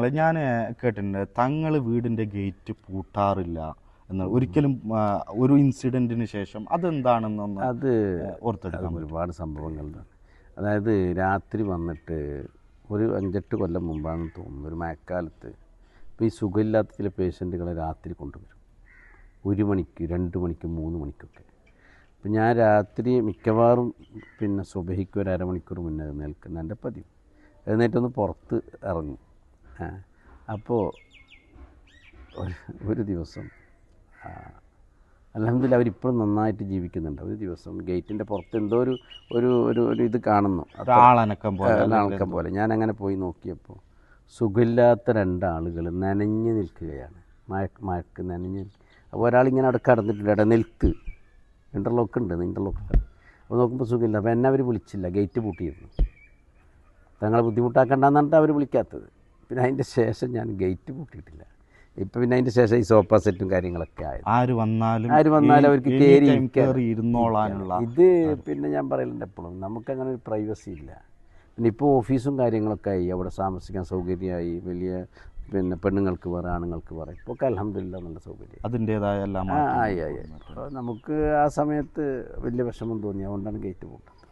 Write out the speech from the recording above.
തങ്ങളെ ഞാൻ കേട്ടിട്ടുണ്ട് തങ്ങൾ വീടിൻ്റെ ഗേറ്റ് പൂട്ടാറില്ല എന്ന് ഒരിക്കലും. ഒരു ഇൻസിഡൻറ്റിന് ശേഷം അതെന്താണെന്നൊന്ന് അത് ഓർത്തെടുക്കാം. ഒരുപാട് സംഭവങ്ങളുണ്ട്. അതായത് രാത്രി വന്നിട്ട് ഒരു 5-8 കൊല്ലം മുമ്പാണെന്ന് തോന്നുന്നു, ഒരു മഴക്കാലത്ത് ഇപ്പോൾ ഈ സുഖമില്ലാത്ത ചില പേഷ്യൻറ്റുകളെ രാത്രി കൊണ്ടുവരും 1 മണിക്ക് 2 മണിക്ക് 3 മണിക്കൊക്കെ. അപ്പം ഞാൻ രാത്രി മിക്കവാറും പിന്നെ സുബഹിക്ക് ഒരു അരമണിക്കൂർ മുന്നേ എഴുന്നേൽക്കുന്ന എൻ്റെ പതിവ്. എഴുന്നേറ്റൊന്ന് പുറത്ത് ഇറങ്ങും. അപ്പോൾ ഒരു ദിവസം അൽഹംദുലില്ലാ അവരിപ്പോഴും നന്നായിട്ട് ജീവിക്കുന്നുണ്ട്. ഒരു ദിവസം ഗേറ്റിൻ്റെ പുറത്ത് എന്തോ ഒരു ഇത് കാണുന്നു, ആളനക്കം പോലെ. ഞാനങ്ങനെ പോയി നോക്കിയപ്പോൾ സുഖമില്ലാത്ത 2 ആളുകൾ നനഞ്ഞ് നിൽക്കുകയാണ്. മഴക്ക് നനഞ്ഞ്. അപ്പോൾ ഒരാളിങ്ങനെ അവിടെ കടന്നിട്ടുണ്ട്, ഇടനിൽക്ക് ഇൻ്റർലോക്ക് ഉണ്ട്, ഇൻ്റർലോക്ക്. അപ്പോൾ നോക്കുമ്പോൾ സുഖമില്ല. അപ്പോൾ എന്നെ അവർ വിളിച്ചില്ല, ഗേറ്റ് പൂട്ടിയിരുന്നു. തങ്ങളെ ബുദ്ധിമുട്ടാക്കണ്ടെന്ന് പറഞ്ഞിട്ട് അവർ വിളിക്കാത്തത്. പിന്നെ അതിൻ്റെ ശേഷം ഞാൻ ഗേറ്റ് പൂട്ടിയിട്ടില്ല. ഇപ്പം പിന്നെ അതിൻ്റെ ശേഷം ഈ സോഫ സെറ്റും കാര്യങ്ങളൊക്കെ ആയത്. ആര് വന്നാലും അവർക്ക് കയറി ഇരുന്നോളാനുള്ള ഇത്. പിന്നെ ഞാൻ പറയലുണ്ട് എപ്പോഴും, നമുക്കങ്ങനെ ഒരു പ്രൈവസി ഇല്ല. പിന്നെ ഇപ്പോൾ ഓഫീസും കാര്യങ്ങളൊക്കെ ആയി, അവിടെ താമസിക്കാൻ സൗകര്യമായി. വലിയ പിന്നെ പെണ്ണുങ്ങൾക്ക് വേറെ ആണുങ്ങൾക്ക് വേറെ. ഇപ്പോൾ ഒക്കെ അൽഹംദുലില്ലാ നല്ല സൗകര്യം, അതിൻ്റേതായ എല്ലാം ആയി. നമുക്ക് ആ സമയത്ത് വലിയ വിഷമം തോന്നി, അതുകൊണ്ടാണ് ഗേറ്റ് പൂട്ടുന്നത്.